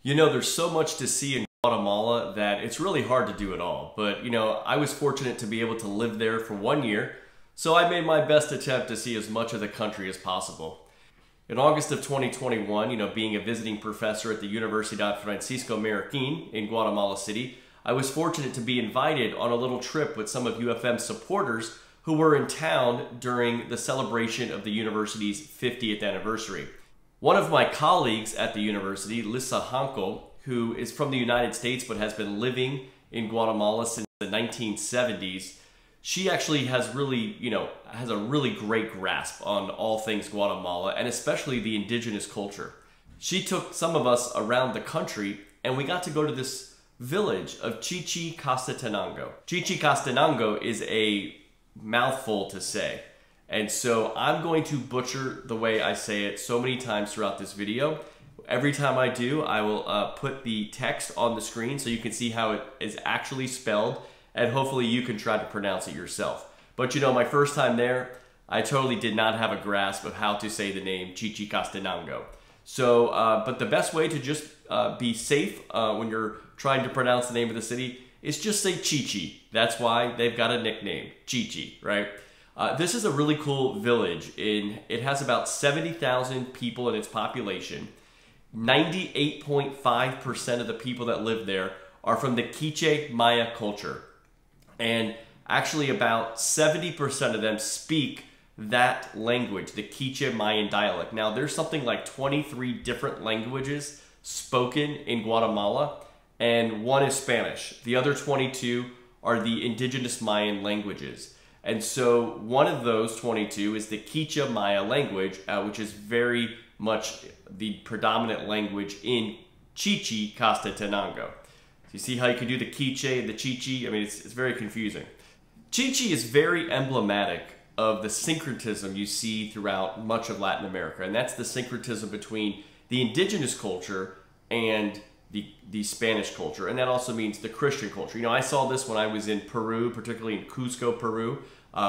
You know, there's so much to see in Guatemala that it's really hard to do it all. But, you know, I was fortunate to be able to live there for 1 year, so I made my best attempt to see as much of the country as possible. In August of 2021, you know, being a visiting professor at the Universidad Francisco Marroquín in Guatemala City, I was fortunate to be invited on a little trip with some of UFM's supporters who were in town during the celebration of the university's 50th anniversary. One of my colleagues at the university, Lisa Hankel, who is from the United States but has been living in Guatemala since the 1970s, she actually has really, has a really great grasp on all things Guatemala and especially the indigenous culture. She took some of us around the country and we got to go to this village of Chichicastenango. Chichicastenango is a mouthful to say. And so I'm going to butcher the way I say it so many times throughout this video. Every time I do, I will put the text on the screen so you can see how it is actually spelled, and hopefully you can try to pronounce it yourself. But you know, my first time there, I totally did not have a grasp of how to say the name Chichicastenango. So, but the best way to just be safe when you're trying to pronounce the name of the city is just say ChiChi. That's why they've got a nickname, ChiChi, right? This is a really cool village. It has about 70,000 people in its population. 98.5% of the people that live there are from the Quiche Maya culture. And actually about 70% of them speak that language, the Quiche Mayan dialect. Now there's something like 23 different languages spoken in Guatemala, and one is Spanish. The other 22 are the indigenous Mayan languages. And so one of those 22 is the Quiche Maya language, which is very much the predominant language in Chichicastenango. So you see how you can do the Quiche and the ChiCi? I mean, it's very confusing. ChiCi is very emblematic of the syncretism you see throughout much of Latin America. And that's the syncretism between the indigenous culture and the Spanish culture, and that also means the Christian culture. You know, I saw this when I was in Peru, particularly in Cusco, Peru,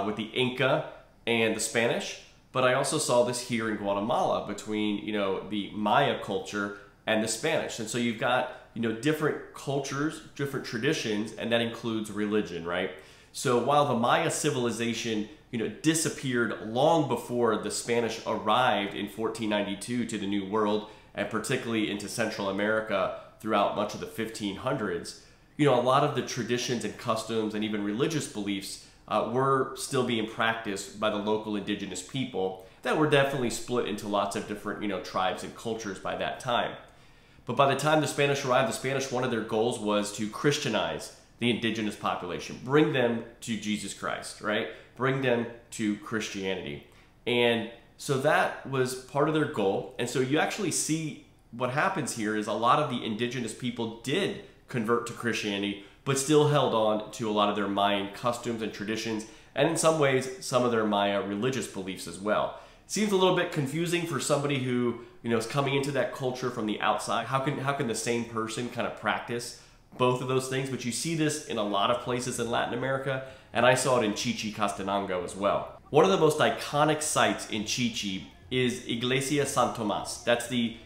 with the Inca and the Spanish, but I also saw this here in Guatemala between, you know, the Maya culture and the Spanish. And so you've got, you know, different cultures, different traditions, and that includes religion, right? So while the Maya civilization, you know, disappeared long before the Spanish arrived in 1492 to the New World, and particularly into Central America throughout much of the 1500s, you know, a lot of the traditions and customs and even religious beliefs were still being practiced by the local indigenous people that were definitely split into lots of different, you know, tribes and cultures by that time. But by the time the Spanish arrived, the Spanish, one of their goals was to Christianize the indigenous population, bring them to Jesus Christ, right? Bring them to Christianity. And so that was part of their goal. And so you actually see what happens here is a lot of the indigenous people did convert to Christianity, but still held on to a lot of their Mayan customs and traditions, and in some ways, some of their Maya religious beliefs as well. Seems a little bit confusing for somebody who, you know, is coming into that culture from the outside. How can the same person kind of practice both of those things? But you see this in a lot of places in Latin America, and I saw it in Chichicastenango as well. One of the most iconic sites in ChiCi is Iglesia San Tomas. That's the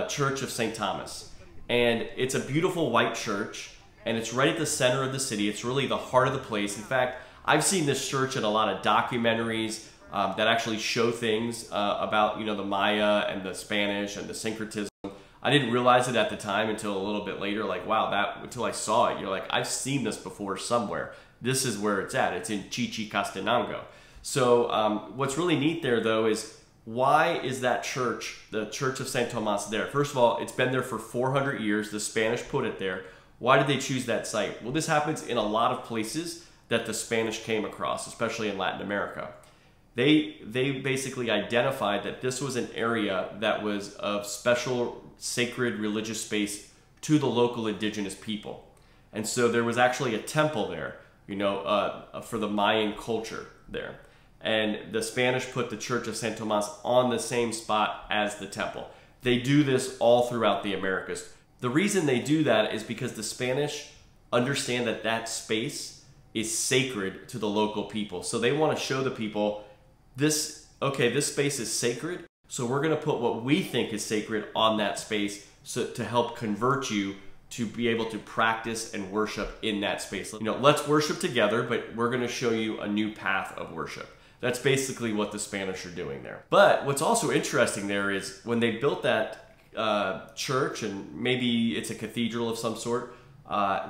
Church of St. Thomas. And it's a beautiful white church, and it's right at the center of the city. It's really the heart of the place. In fact, I've seen this church in a lot of documentaries that actually show things about, you know, the Maya and the Spanish and the syncretism. I didn't realize it at the time until a little bit later, like, wow, until I saw it, you're like, I've seen this before somewhere. This is where it's at. It's in Chichicastenango. So what's really neat there, though, is why is that church, the Church of St. Tomas, there? First of all, it's been there for 400 years. The Spanish put it there. Why did they choose that site? Well, this happens in a lot of places that the Spanish came across, especially in Latin America. They basically identified that this was an area that was of special sacred religious space to the local indigenous people. And so there was actually a temple there, you know, for the Mayan culture there. And the Spanish put the Church of St. Tomas on the same spot as the temple. They do this all throughout the Americas. The reason they do that is because the Spanish understand that that space is sacred to the local people. So they want to show the people, this space is sacred, so we're going to put what we think is sacred on that space to help convert you to be able to practice and worship in that space. You know, let's worship together, but we're going to show you a new path of worship. That's basically what the Spanish are doing there. But what's also interesting there is when they built that church, and maybe it's a cathedral of some sort,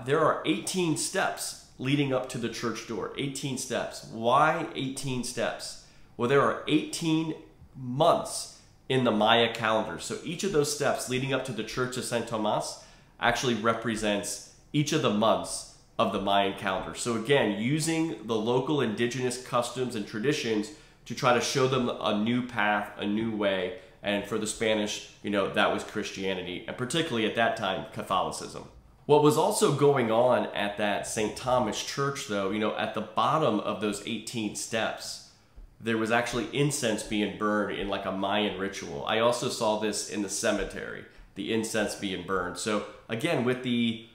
there are 18 steps leading up to the church door. 18 steps. Why 18 steps? Well, there are 18 months in the Maya calendar. So each of those steps leading up to the Church of St. Tomas actually represents each of the months of the Mayan calendar. So again, using the local indigenous customs and traditions to try to show them a new path, a new way. And for the Spanish, you know, that was Christianity, and particularly at that time, Catholicism. What was also going on at that St. Thomas church, though, you know, at the bottom of those 18 steps, there was actually incense being burned in like a Mayan ritual. I also saw this in the cemetery, the incense being burned. So again, with the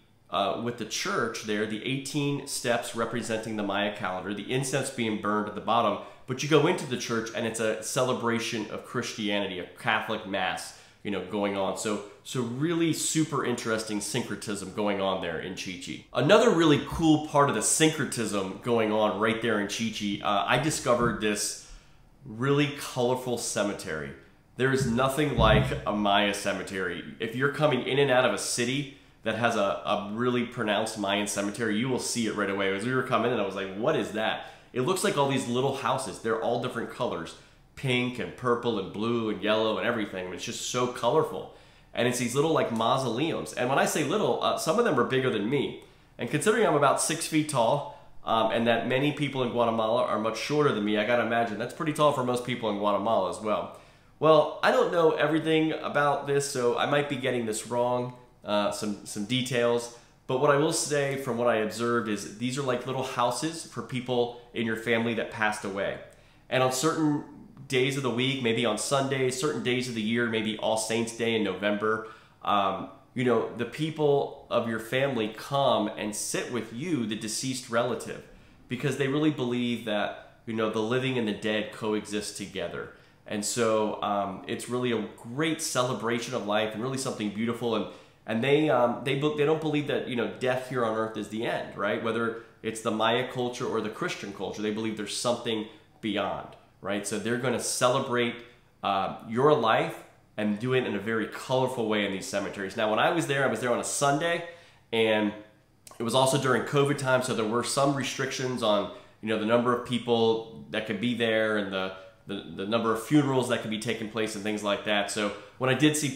church there, the 18 steps representing the Maya calendar, the incense being burned at the bottom, but you go into the church and it's a celebration of Christianity, a Catholic mass, you know, going on. So really super interesting syncretism going on there in ChiCi. Another really cool part of the syncretism going on right there in ChiCi, I discovered this really colorful cemetery. There is nothing like a Maya cemetery. If you're coming in and out of a city that has a really pronounced Mayan cemetery, you will see it right away. As we were coming in, I was like, what is that? It looks like all these little houses. They're all different colors, pink and purple and blue and yellow and everything. It's just so colorful. And it's these little like mausoleums. And when I say little, some of them are bigger than me. And considering I'm about 6 feet tall, and that many people in Guatemala are much shorter than me, I gotta imagine that's pretty tall for most people in Guatemala as well. Well, I don't know everything about this, so I might be getting this wrong, some details. But what I will say from what I observed is these are like little houses for people in your family that passed away. And on certain days of the week, maybe on Sundays, certain days of the year, maybe All Saints Day in November, you know, the people of your family come and sit with you, the deceased relative, because they really believe that, you know, the living and the dead coexist together. And so it's really a great celebration of life and really something beautiful. And they don't believe that, you know, death here on earth is the end, right? Whether it's the Maya culture or the Christian culture, they believe there's something beyond, right? So they're going to celebrate your life and do it in a very colorful way in these cemeteries. Now, when I was there on a Sunday, and it was also during COVID time, so there were some restrictions on, you know, the number of people that could be there and the number of funerals that could be taking place and things like that. So when I did see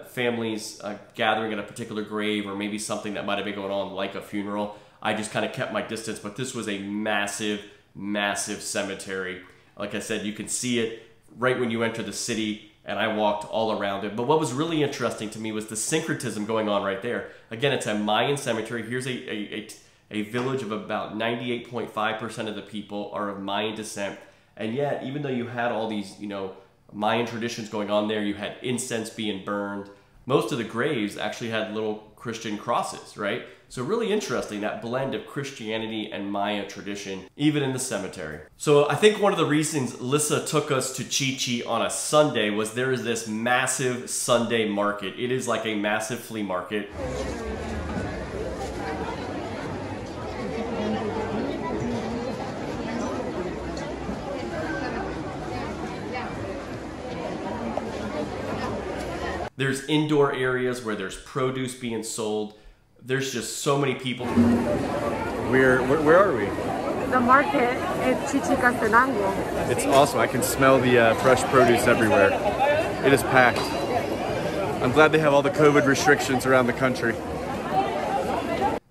families gathering at a particular grave or maybe something that might have been going on like a funeral, I just kind of kept my distance. But this was a massive, massive cemetery. Like I said, you can see it right when you enter the city, and I walked all around it. But what was really interesting to me was the syncretism going on right there. Again, it's a Mayan cemetery. Here's a village of about 98.5% of the people are of Mayan descent. And yet, even though you had all these, you know, Mayan traditions going on there, you had incense being burned, most of the graves actually had little Christian crosses, right? So really interesting, that blend of Christianity and Maya tradition, even in the cemetery. So I think one of the reasons Lissa took us to ChiCi on a Sunday was there is this massive Sunday market. It is like a massive flea market. There's indoor areas where there's produce being sold. There's just so many people. Where are we? The market at Chichicastenango. It's awesome. I can smell the fresh produce everywhere. It is packed. I'm glad they have all the COVID restrictions around the country.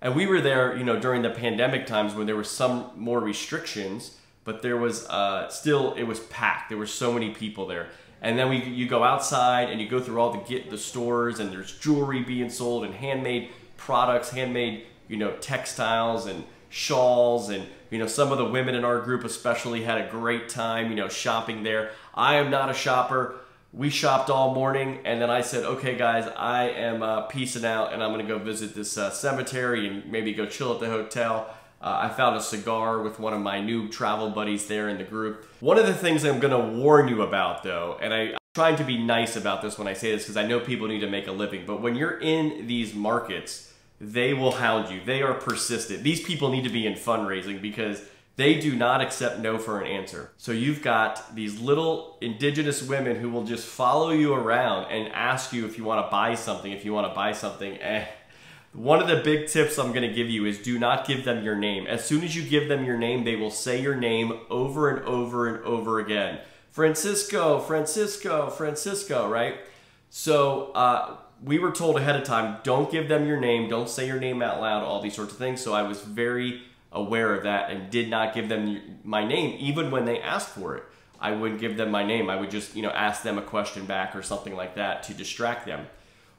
And we were there, you know, during the pandemic times when there were some more restrictions, but there was still, it was packed. There were so many people there. And then you go outside and you go through all the stores, and there's jewelry being sold and handmade products, handmade, you know, textiles and shawls. And, you know, some of the women in our group especially had a great time, you know, shopping there. I am not a shopper. We shopped all morning, and then I said, okay guys, I am peacing out, and I'm gonna go visit this cemetery and maybe go chill at the hotel. I found a cigar with one of my new travel buddies there in the group. One of the things I'm gonna warn you about though, and trying to be nice about this when I say this because I know people need to make a living, but when you're in these markets, they will hound you. They are persistent. These people need to be in fundraising because they do not accept no for an answer. So you've got these little indigenous women who will just follow you around and ask you if you want to buy something, And one of the big tips I'm going to give you is do not give them your name. As soon as you give them your name, they will say your name over and over and over again. Francisco, Francisco, Francisco, right? So we were told ahead of time, don't give them your name, don't say your name out loud, all these sorts of things. So I was very aware of that and did not give them my name, even when they asked for it. I wouldn't give them my name. I would just, ask them a question back or something like that to distract them.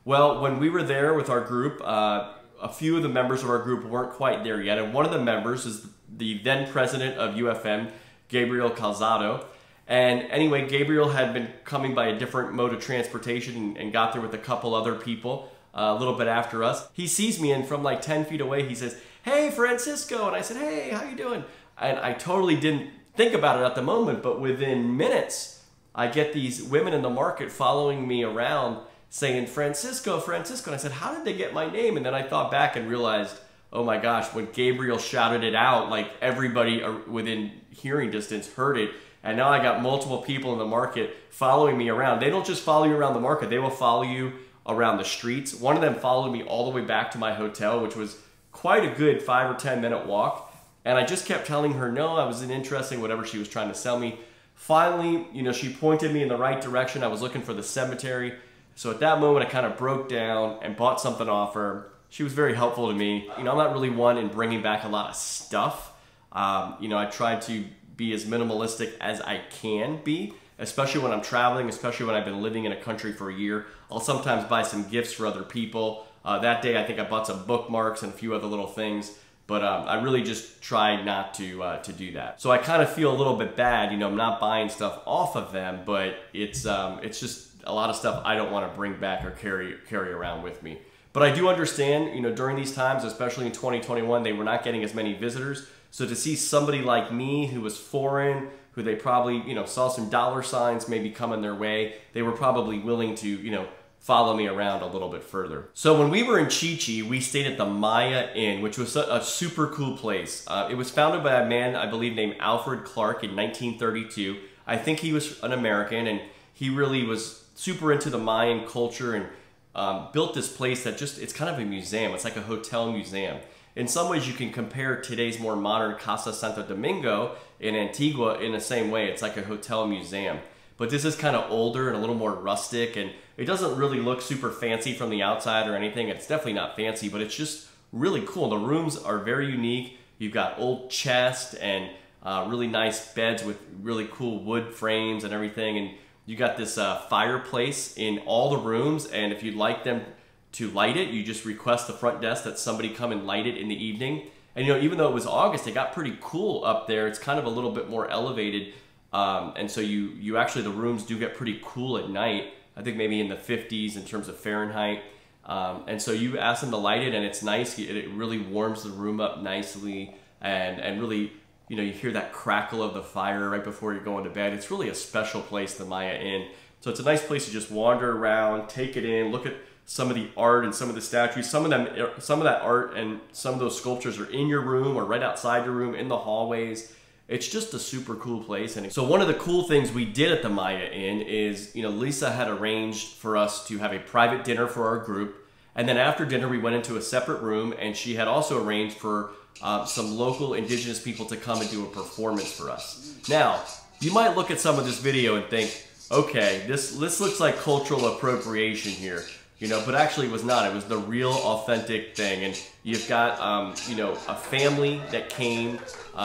Well, when we were there with our group, a few of the members of our group weren't quite there yet, and one of the members is the then president of UFM, Gabriel Calzado. And anyway, Gabriel had been coming by a different mode of transportation and got there with a couple other people a little bit after us. He sees me, and from like 10 feet away, he says, "Hey, Francisco." And I said, "Hey, how you doing?" And I totally didn't think about it at the moment, but within minutes, I get these women in the market following me around saying, "Francisco, Francisco." And I said, "How did they get my name?" And then I thought back and realized, oh my gosh, when Gabriel shouted it out, like everybody within hearing distance heard it. And now I got multiple people in the market following me around. They don't just follow you around the market, they will follow you around the streets. One of them followed me all the way back to my hotel, which was quite a good 5 or 10 minute walk. And I just kept telling her no, I wasn't interested in whatever she was trying to sell me. Finally, she pointed me in the right direction. I was looking for the cemetery. So at that moment, I kind of broke down and bought something off her. She was very helpful to me. I'm not really one in bringing back a lot of stuff. I tried to be as minimalistic as I can be, especially when I'm traveling, especially when I've been living in a country for a year. I'll sometimes buy some gifts for other people. That day, I think I bought some bookmarks and a few other little things, but I really just try not to do that. So I kind of feel a little bit bad, I'm not buying stuff off of them, but it's just a lot of stuff I don't want to bring back or carry around with me. But I do understand, during these times, especially in 2021, they were not getting as many visitors. So to see somebody like me who was foreign, who they probably, saw some dollar signs maybe coming their way, they were probably willing to, follow me around a little bit further. So when we were in ChiChi, we stayed at the Mayan Inn, which was a super cool place. It was founded by a man, I believe, named Alfred Clark in 1932. I think he was an American, and he really was super into the Mayan culture and built this place that it's kind of a museum. It's like a hotel museum. In some ways, you can compare today's more modern Casa Santo Domingo in Antigua in the same way. It's like a hotel museum. But this is kind of older and a little more rustic, and it doesn't really look super fancy from the outside or anything. It's definitely not fancy, but it's just really cool. The rooms are very unique. You've got old chests and really nice beds with really cool wood frames and everything. And you got this fireplace in all the rooms, and if you'd like them to light it, you just request the front desk that somebody come and light it in the evening. And even though it was August, it got pretty cool up there. It's kind of a little bit more elevated, and so you actually, the rooms do get pretty cool at night. I think maybe in the 50s in terms of Fahrenheit. And so you ask them to light it, and it's nice. It really warms the room up nicely, and really, you hear that crackle of the fire right before you're going to bed. It's really a special place, the Mayan Inn. So it's a nice place to just wander around, take it in, look at some of the art and some of the statues. Some of that art and some of those sculptures are in your room or right outside your room in the hallways. It's just a super cool place. And so one of the cool things we did at the Mayan Inn is, Lisa had arranged for us to have a private dinner for our group. And then after dinner, we went into a separate room, and she had also arranged for some local indigenous people to come and do a performance for us. Now, you might look at some of this video and think, okay, this looks like cultural appropriation here. But actually it was not. It was the real authentic thing. And you've got, a family that came.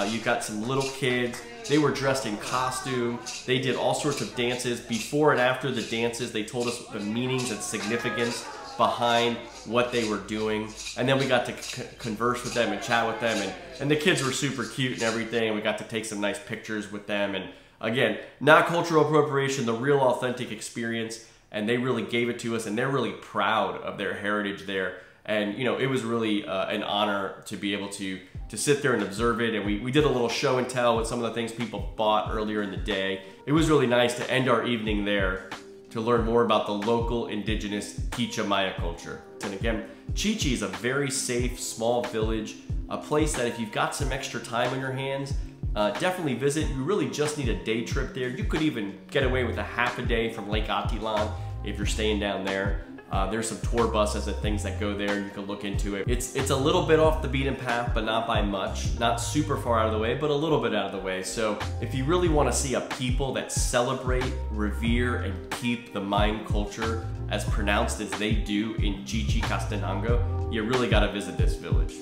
You've got some little kids. They were dressed in costume. They did all sorts of dances. Before and after the dances, they told us the meanings and significance behind what they were doing. And then we got to converse with them and chat with them. And the kids were super cute and everything. And we got to take some nice pictures with them. And again, not cultural appropriation, the real authentic experience. And they really gave it to us, and they're really proud of their heritage there. And it was really an honor to be able to sit there and observe it. And we did a little show and tell with some of the things people bought earlier in the day. It was really nice to end our evening there to learn more about the local indigenous Quichua Maya culture. And again, ChiChi is a very safe, small village, a place that if you've got some extra time on your hands, definitely visit. You really just need a day trip there. You could even get away with a half a day from Lake Atilan if you're staying down there. There's some tour buses and things that go there, and you can look into it. It's a little bit off the beaten path, but not by much. Not super far out of the way, but a little bit out of the way. So if you really want to see a people that celebrate, revere, and keep the Mayan culture as pronounced as they do in Chichicastenango, you really got to visit this village.